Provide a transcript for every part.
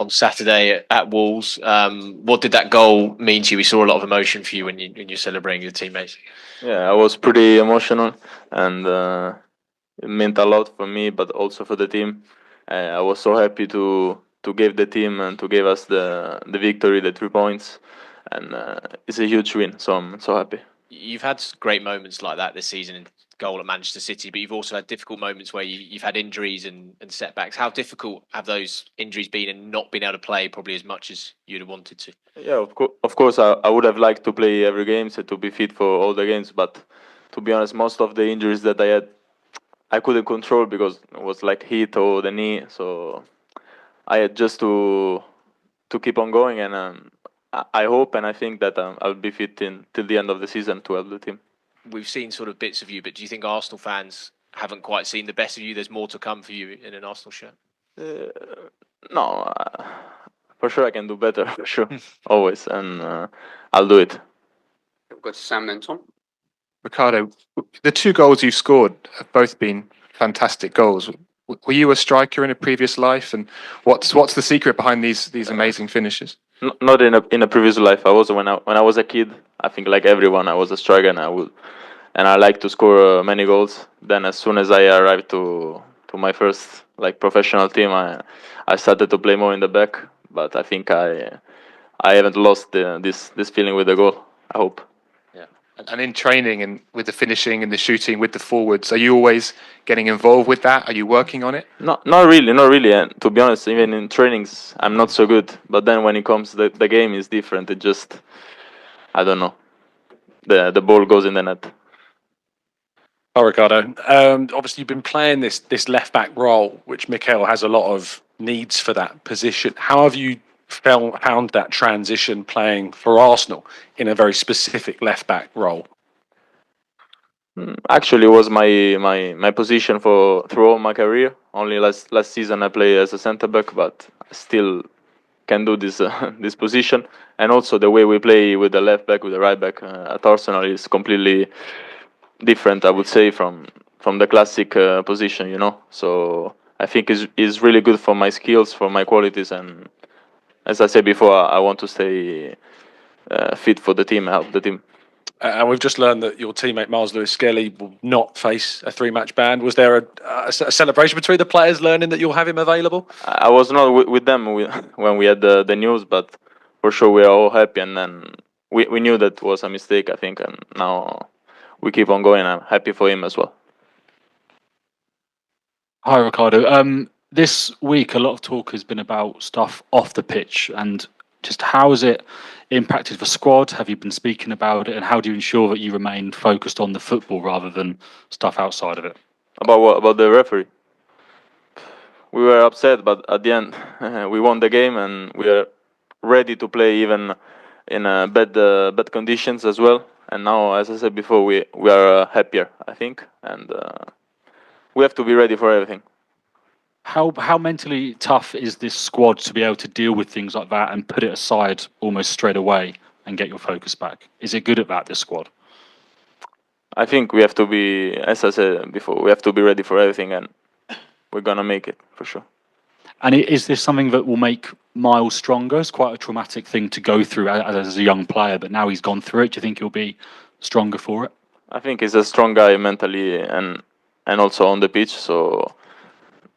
on Saturday at Wolves. What did that goal mean to you? We saw a lot of emotion for you when you're celebrating your teammates. Yeah, I was pretty emotional, and it meant a lot for me, but also for the team. I was so happy to give the team and to give us the victory, the 3 points, and it's a huge win. So I'm so happy. You've had great moments like that this season, goal at Manchester City, but you've also had difficult moments where you've had injuries and setbacks. How difficult have those injuries been and not been able to play probably as much as you'd have wanted to? Yeah, of course, I would have liked to play every game, so to be fit for all the games. But to be honest, most of the injuries that I had, I couldn't control because it was like hit or the knee. So I had just to keep on going, and I hope and I think that I'll be fit till the end of the season to help the team. We've seen sort of bits of you, but do you think Arsenal fans haven't quite seen the best of you? There's more to come for you in an Arsenal shirt? No, for sure I can do better, for sure, always, and I'll do it. We'll go to Sam then, Tom. Riccardo, the 2 goals you've scored have both been fantastic goals. Were you a striker in a previous life, and what's the secret behind these amazing finishes? Not in a previous life. I was when I was a kid. I think like everyone, I was a striker, and I like to score many goals. Then as soon as I arrived to my first like professional team, I started to play more in the back. But I think I haven't lost this feeling with the goal. I hope. And in training and with the finishing and the shooting with the forwards, are you always getting involved with that? Are you working on it? Not really. And to be honest, even in trainings, I'm not so good. But then when it comes, the game is different. It just, I don't know, the ball goes in the net. Hi, Riccardo. Obviously, you've been playing this left back role, which Mikel has a lot of needs for that position. How have you found that transition playing for Arsenal in a very specific left back role? Actually, it was my position through all my career. Only last season I played as a centre back, but I still can do this this position. And also the way we play with the left back, with the right back at Arsenal is completely different, I would say, from the classic position. So I think is really good for my skills, for my qualities, and as I said before, I want to stay fit for the team, help the team. And we've just learned that your teammate Miles Lewis-Skelly will not face a 3-match ban. Was there a celebration between the players learning that you'll have him available? I was not with them when we had the news, but for sure we are all happy. And then we knew that was a mistake, I think, and now we keep on going. I'm happy for him as well. Hi, Riccardo. This week, a lot of talk has been about stuff off the pitch, and just how has it impacted the squad? Have you been speaking about it, and how do you ensure that you remain focused on the football rather than stuff outside of it? About what? About the referee? We were upset, but at the end, we won the game, and we are ready to play even in bad conditions as well. And now, as I said before, we are happier, I think, and we have to be ready for everything. How mentally tough is this squad to be able to deal with things like that and put it aside almost straight away and get your focus back? Is it good at that, this squad? I think we have to be, as I said before, we have to be ready for everything, and we're gonna make it for sure. And is this something that will make Miles stronger? It's quite a traumatic thing to go through as a young player, but now he's gone through it. Do you think he'll be stronger for it? I think he's a strong guy mentally and also on the pitch, so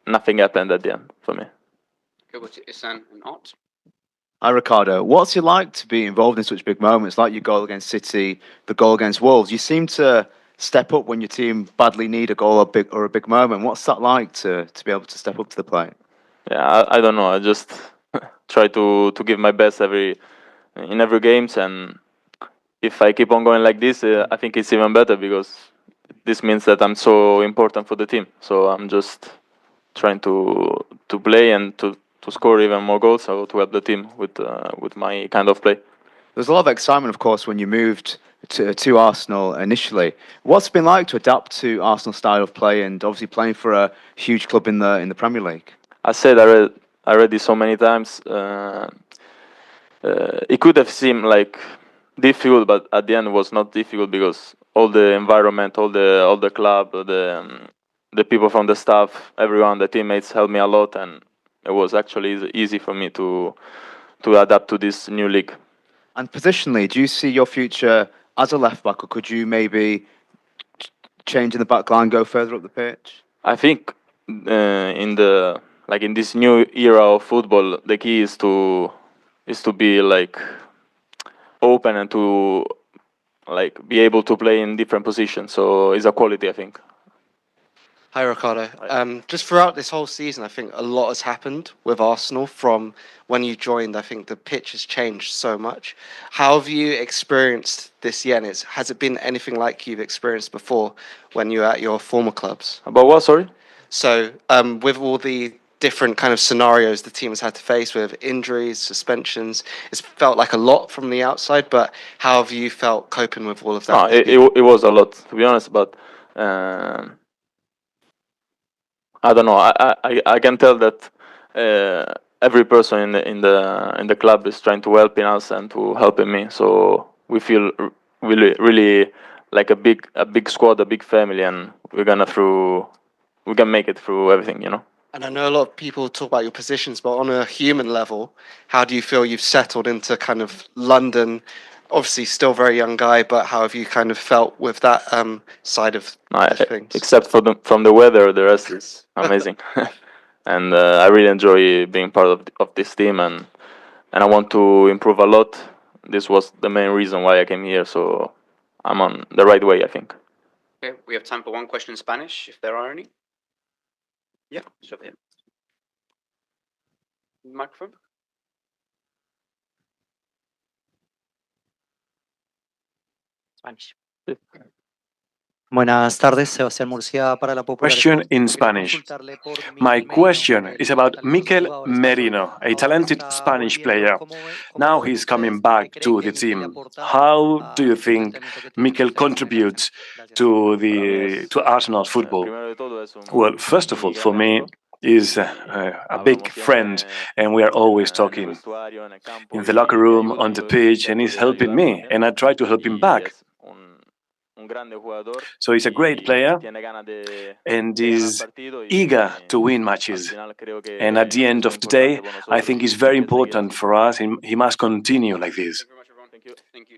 nothing happened at the end for me. Go to Isan and Ott. Hi, Riccardo. What's it like to be involved in such big moments, like your goal against City, the goal against Wolves? You seem to step up when your team badly need a goal or a big moment. What's that like to be able to step up to the plate? Yeah, I don't know. I just try to give my best in every games, and if I keep on going like this, I think it's even better because this means that I'm so important for the team. So I'm just trying to play and to score even more goals, so to help the team with my kind of play. There's a lot of excitement, of course, when you moved to Arsenal initially. What's it been like to adapt to Arsenal's style of play and obviously playing for a huge club in the Premier League? I said I read this so many times. It could have seemed like difficult, but at the end it was not difficult because all the environment, all the club, the people from the staff, everyone, the teammates helped me a lot, and it was actually easy for me to adapt to this new league. And positionally, do you see your future as a left back, or could you maybe change in the back line, go further up the pitch? I think in this new era of football, the key is to be like open and to like be able to play in different positions. So it's a quality, I think. Hi, Ricardo. Just throughout this whole season, I think a lot has happened with Arsenal from when you joined. I think the pitch has changed so much. How have you experienced this year? And has it been anything like you've experienced before when you were at your former clubs? About what? Sorry. So, with all the different kind of scenarios the team has had to face with injuries, suspensions, it's felt like a lot from the outside. But how have you felt coping with all of that? It was a lot, to be honest, but I don't know. I can tell that every person in the club is trying to help us and to helping me. So we feel really like a big squad, a big family, and we can make it through everything, you know. And I know a lot of people talk about your positions, but on a human level, how do you feel you've settled into kind of London? Obviously, still very young guy, but how have you kind of felt with that side of things? Except from the weather, the rest is amazing, and I really enjoy being part of this team, and I want to improve a lot. This was the main reason why I came here, so I'm on the right way, I think. Okay, we have time for one question in Spanish, if there are any. Yeah, sure. Yeah. Microphone. Spanish. Buenas tardes, Sebastián Murcia para la Popular. Question in Spanish. My question is about Mikel Merino, a talented Spanish player. Now he's coming back to the team. How do you think Mikel contributes to Arsenal football? Well, first of all, for me, is a big friend, and we are always talking in the locker room, on the pitch, and he's helping me, and I try to help him back. So he's a great player and is eager to win matches. And at the end of the day, I think it's very important for us, and he must continue like this. Thank you.